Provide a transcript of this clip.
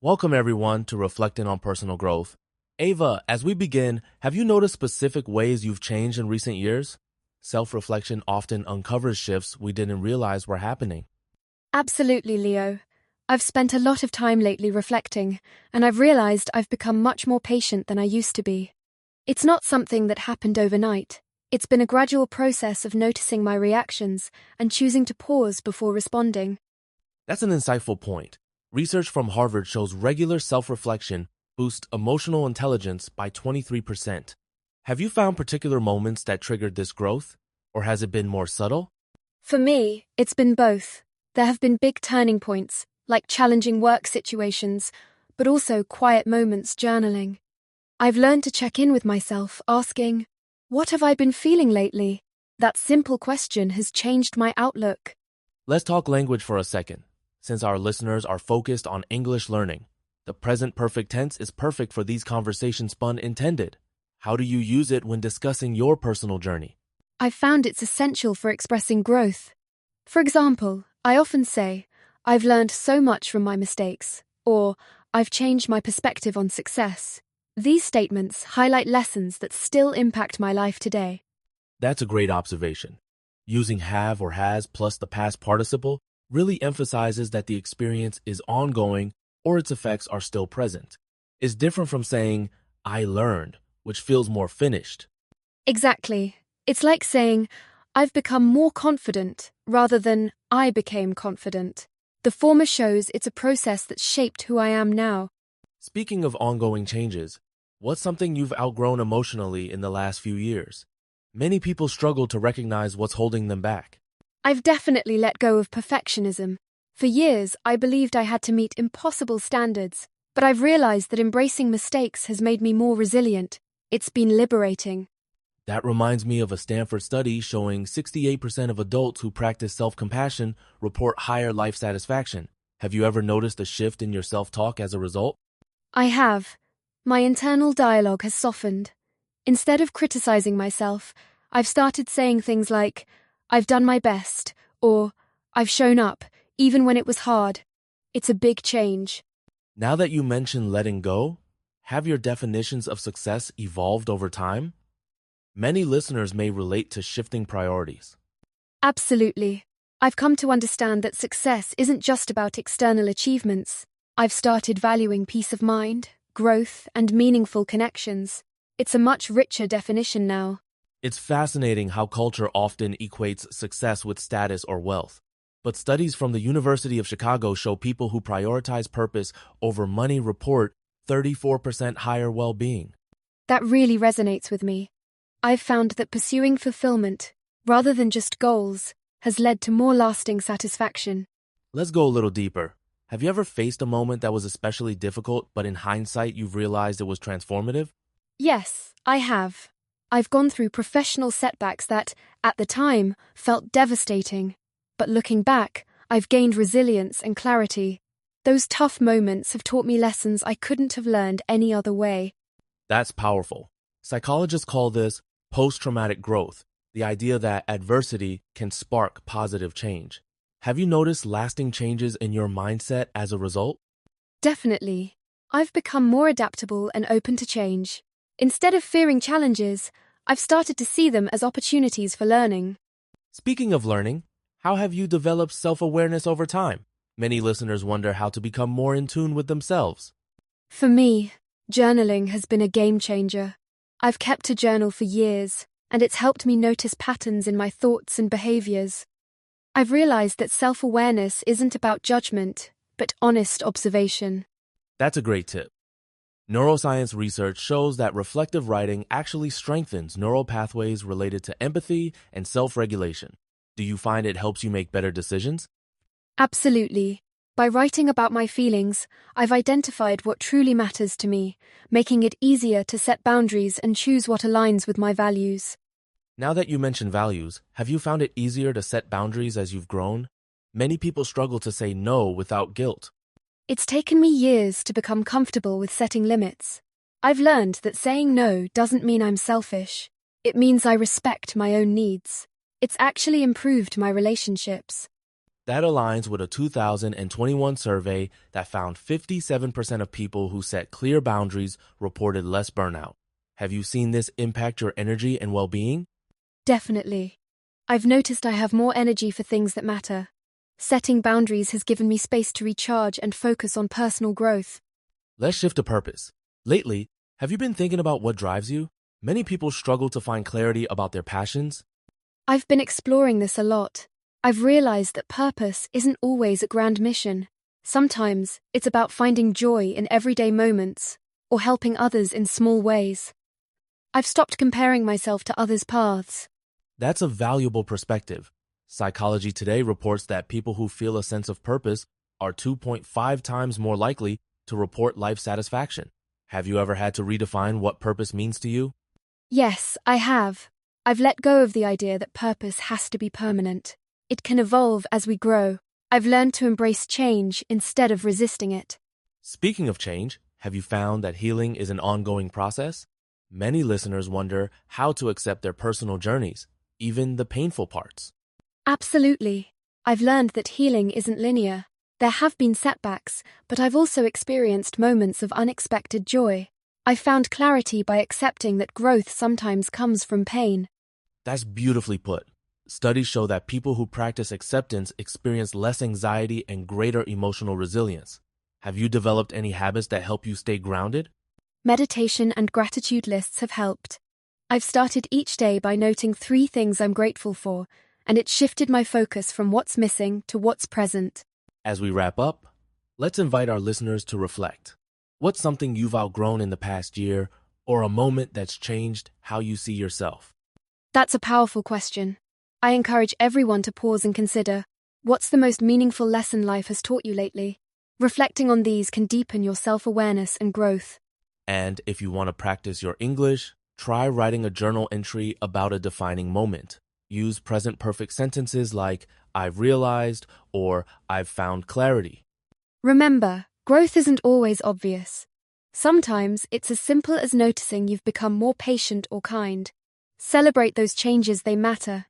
Welcome everyone to Reflecting on Personal Growth. Ava, as we begin, have you noticed specific ways you've changed in recent years? Self-reflection often uncovers shifts we didn't realize were happening. Absolutely, Leo. I've spent a lot of time lately reflecting, and I've realized I've become much more patient than I used to be. It's not something that happened overnight. It's been a gradual process of noticing my reactions and choosing to pause before responding. That's an insightful point. Research from Harvard shows regular self-reflection boosts emotional intelligence by 23%. Have you found particular moments that triggered this growth, or has it been more subtle? For me, it's been both. There have been big turning points, like challenging work situations, but also quiet moments journaling. I've learned to check in with myself, asking, "What have I been feeling lately?" That simple question has changed my outlook. Let's talk language for a second. Since our listeners are focused on English learning, the present perfect tense is perfect for these conversations, pun intended. How do you use it when discussing your personal journey? I've found it's essential for expressing growth. For example, I often say, "I've learned so much from my mistakes," or "I've changed my perspective on success." These statements highlight lessons that still impact my life today. That's a great observation. Using have or has plus the past participle really emphasizes that the experience is ongoing or its effects are still present. It's different from saying, "I learned," which feels more finished. Exactly. It's like saying, "I've become more confident," rather than "I became confident." The former shows it's a process that shaped who I am now. Speaking of ongoing changes, what's something you've outgrown emotionally in the last few years? Many people struggle to recognize what's holding them back. I've definitely let go of perfectionism. For years, I believed I had to meet impossible standards, but I've realized that embracing mistakes has made me more resilient. It's been liberating. That reminds me of a Stanford study showing 68% of adults who practice self-compassion report higher life satisfaction. Have you ever noticed a shift in your self-talk as a result? I have. My internal dialogue has softened. Instead of criticizing myself, I've started saying things like, "I've done my best," or "I've shown up, even when it was hard." It's a big change. Now that you mention letting go, have your definitions of success evolved over time? Many listeners may relate to shifting priorities. Absolutely. I've come to understand that success isn't just about external achievements. I've started valuing peace of mind, growth, and meaningful connections. It's a much richer definition now. It's fascinating how culture often equates success with status or wealth. But studies from the University of Chicago show people who prioritize purpose over money report 34% higher well-being. That really resonates with me. I've found that pursuing fulfillment, rather than just goals, has led to more lasting satisfaction. Let's go a little deeper. Have you ever faced a moment that was especially difficult, but in hindsight you've realized it was transformative? Yes, I have. I've gone through professional setbacks that, at the time, felt devastating. But looking back, I've gained resilience and clarity. Those tough moments have taught me lessons I couldn't have learned any other way. That's powerful. Psychologists call this post-traumatic growth, the idea that adversity can spark positive change. Have you noticed lasting changes in your mindset as a result? Definitely. I've become more adaptable and open to change. Instead of fearing challenges, I've started to see them as opportunities for learning. Speaking of learning, how have you developed self-awareness over time? Many listeners wonder how to become more in tune with themselves. For me, journaling has been a game changer. I've kept a journal for years, and it's helped me notice patterns in my thoughts and behaviors. I've realized that self-awareness isn't about judgment, but honest observation. That's a great tip. Neuroscience research shows that reflective writing actually strengthens neural pathways related to empathy and self-regulation. Do you find it helps you make better decisions? Absolutely. By writing about my feelings, I've identified what truly matters to me, making it easier to set boundaries and choose what aligns with my values. Now that you mention values, have you found it easier to set boundaries as you've grown? Many people struggle to say no without guilt. It's taken me years to become comfortable with setting limits. I've learned that saying no doesn't mean I'm selfish. It means I respect my own needs. It's actually improved my relationships. That aligns with a 2021 survey that found 57% of people who set clear boundaries reported less burnout. Have you seen this impact your energy and well-being? Definitely. I've noticed I have more energy for things that matter. Setting boundaries has given me space to recharge and focus on personal growth. Let's shift to purpose. Lately, have you been thinking about what drives you? Many people struggle to find clarity about their passions. I've been exploring this a lot. I've realized that purpose isn't always a grand mission. Sometimes it's about finding joy in everyday moments or helping others in small ways. I've stopped comparing myself to others' paths. That's a valuable perspective. Psychology Today reports that people who feel a sense of purpose are 2.5 times more likely to report life satisfaction. Have you ever had to redefine what purpose means to you? Yes, I have. I've let go of the idea that purpose has to be permanent. It can evolve as we grow. I've learned to embrace change instead of resisting it. Speaking of change, have you found that healing is an ongoing process? Many listeners wonder how to accept their personal journeys, even the painful parts. Absolutely. I've learned that healing isn't linear. There have been setbacks, but I've also experienced moments of unexpected joy. I've found clarity by accepting that growth sometimes comes from pain. That's beautifully put. Studies show that people who practice acceptance experience less anxiety and greater emotional resilience. Have you developed any habits that help you stay grounded? Meditation and gratitude lists have helped. I've started each day by noting 3 things I'm grateful for, and it shifted my focus from what's missing to what's present. As we wrap up, let's invite our listeners to reflect. What's something you've outgrown in the past year, or a moment that's changed how you see yourself? That's a powerful question. I encourage everyone to pause and consider, what's the most meaningful lesson life has taught you lately? Reflecting on these can deepen your self-awareness and growth. And if you want to practice your English, try writing a journal entry about a defining moment. Use present perfect sentences like, I've realized, or I've found clarity. Remember, growth isn't always obvious. Sometimes it's as simple as noticing you've become more patient or kind. Celebrate those changes, they matter,